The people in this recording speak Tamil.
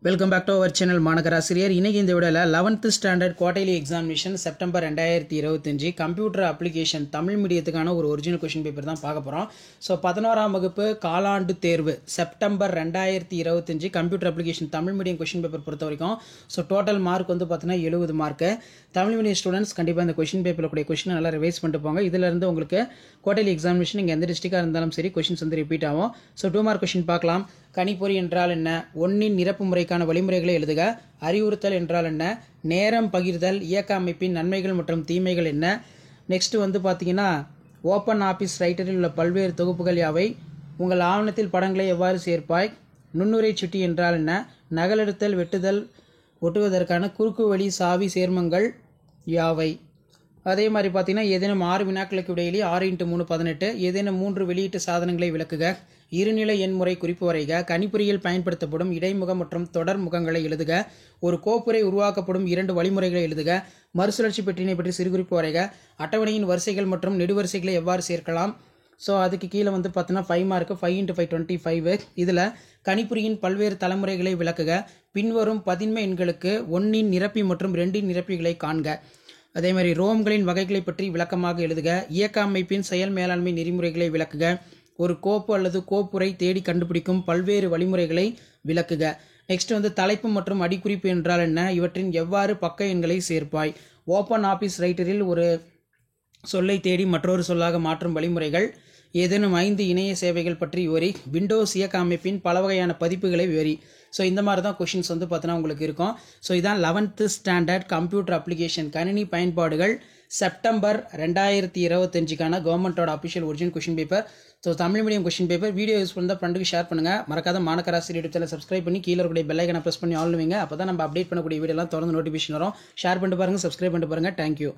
Welcome back to our channel மாநகராசிரியர். இன்றைக்கி இந்த விடையில் 11th standard quarterly examination September 2025 computer application Tamil மீடியத்துக்கான ஒரு ஒரிஜினல் கொஷின் பேப்பர் தான் பார்க்க போகிறோம். ஸோ 11ஆம் வகுப்பு காலாண்டு தேர்வு September 2025 computer application Tamil medium question paper பொறுத்த வரைக்கும் ஸோ டோட்டல் மார்க் வந்து பார்த்தீங்கன்னா 70 மார்க்கு. தமிழ் மீடியம் ஸ்டூடெண்ட்ஸ் கண்டிப்பாக இந்த கொஷின் பேப்பரில் கூடிய கொஷினை நல்லா ரிவைஸ் பண்ணிட்டு போங்க. இதிலிருந்து உங்களுக்கு குவார்டர்லி எக்ஸாமினேஷன் இங்கே எந்த டிஸ்ட்ரிக்டாக இருந்தாலும் சரி கொஷின்ஸ் வந்து ரிப்பீட் ஆகும். ஸோ 2 மார்க் கொஷின் பார்க்கலாம். கணிப்பொறி என்றால் என்ன? ஒன்னின் நிரப்பு முறைக்கான வழிமுறைகளை எழுதுக. அறிவுறுத்தல் என்றால் என்ன? நேரம் பகிர்தல் இயக்க அமைப்பின் நன்மைகள் மற்றும் தீமைகள் என்ன? நெக்ஸ்ட் வந்து பார்த்தீங்கன்னா ஓப்பன் ஆஃபீஸ் ரைட்டரில் உள்ள பல்வேறு தொகுப்புகள் யாவை? உங்கள் ஆவணத்தில் படங்களை எவ்வாறு சேர்ப்பாய்? நுண்ணுரை சுட்டி என்றால் என்ன? நகலெடுத்தல் வெட்டுதல் ஒட்டுவதற்கான குறுக்கு வழி சாவி சேர்மங்கள் யாவை? அதே மாதிரி பார்த்தீங்கன்னா ஏதேனும் 6 வினாக்களுக்கு இடையிலே 6x3 18, ஏதேனும் 3 வெளியீட்டு சாதனங்களை விளக்குக. இருநிலை எண்முறை குறிப்பு வரைக. கணிப்பொறியில் பயன்படுத்தப்படும் இடைமுக மற்றும் தொடர் முகங்களை எழுதுக. ஒரு கோப்புரை உருவாக்கப்படும் 2 வழிமுறைகளை எழுதுக. மறுசுழற்சி பெற்றினை பற்றி சிறுகுறிப்பு வரைக. அட்டவணையின் வரிசைகள் மற்றும் நெடுவரிசைகளை எவ்வாறு சேர்க்கலாம்? ஸோ அதுக்கு கீழே வந்து பார்த்தீங்கன்னா 5 மார்க்கு 5x5 25. இதில் கணிப்பொறியின் பல்வேறு தலைமுறைகளை விளக்குக. பின்வரும் பதின்ம எண்களுக்கு 1இன் நிரப்பி மற்றும் 2இன் நிரப்பிகளை காண்க. அதே மாதிரி ரோம்களின் வகைகளை பற்றி விளக்கமாக எழுதுக. இயக்க அமைப்பின் செயல் மேலாண்மை நெறிமுறைகளை விளக்குக. ஒரு கோப்பு அல்லது கோப்புரை தேடி கண்டுபிடிக்கும் பல்வேறு வழிமுறைகளை விளக்குக. நெக்ஸ்ட் வந்து தலைப்பு மற்றும் அடிக்குறிப்பு என்றால் என்ன? இவற்றின் எவ்வாறு பக்க எண்களை சேர்ப்பாய்? ஓப்பன் ஆஃபீஸ் ரைட்டரில் ஒரு சொல்லை தேடி மற்றொரு சொல்லாக மாற்றும் வழிமுறைகள். ஏதேனும் 5 இணைய சேவைகள் பற்றி விவரி. விண்டோஸ் இயக்க அமைப்பின் பல வகையான பதிப்புகளை விவரி. ஸோ இந்த மாதிரி தான் கொஷின்ஸ் வந்து பார்த்தீங்கன்னா உங்களுக்கு இருக்கும். ஸோ இதான் 11th ஸ்டாண்டர்ட் கம்ப்யூட்டர் அப்ளிகேஷன் கணினி பயன்பாடுகள் செப்டம்பர் 2025க்கான கவர்மெண்ட்டோட official original question paper. So Tamil medium question paper video use பண்ணால் ஃப்ரெண்டுக்கு ஷேர் பண்ணுங்கள். மறக்காத மாநகராசிரியர் யூடியூப் சேனல் சப்ஸ்கிரைப் பண்ணி கீழே இருக்கக்கூடிய பெல் ஐக்கனை ப்ரெஸ் பண்ணி ஆல் வைங்க. அப்போ தான் நம்ம அப்டேட் பண்ணக்கூடிய வீடியோலாம் தொடர்ந்து நோட்டிஃபிகேஷன் வரும். ஷேர் பண்ணிட்டு பாருங்கள், சப்ஸ்கிரைப் பண்ணிட்டு பாருங்கள். தேங்க்யூ.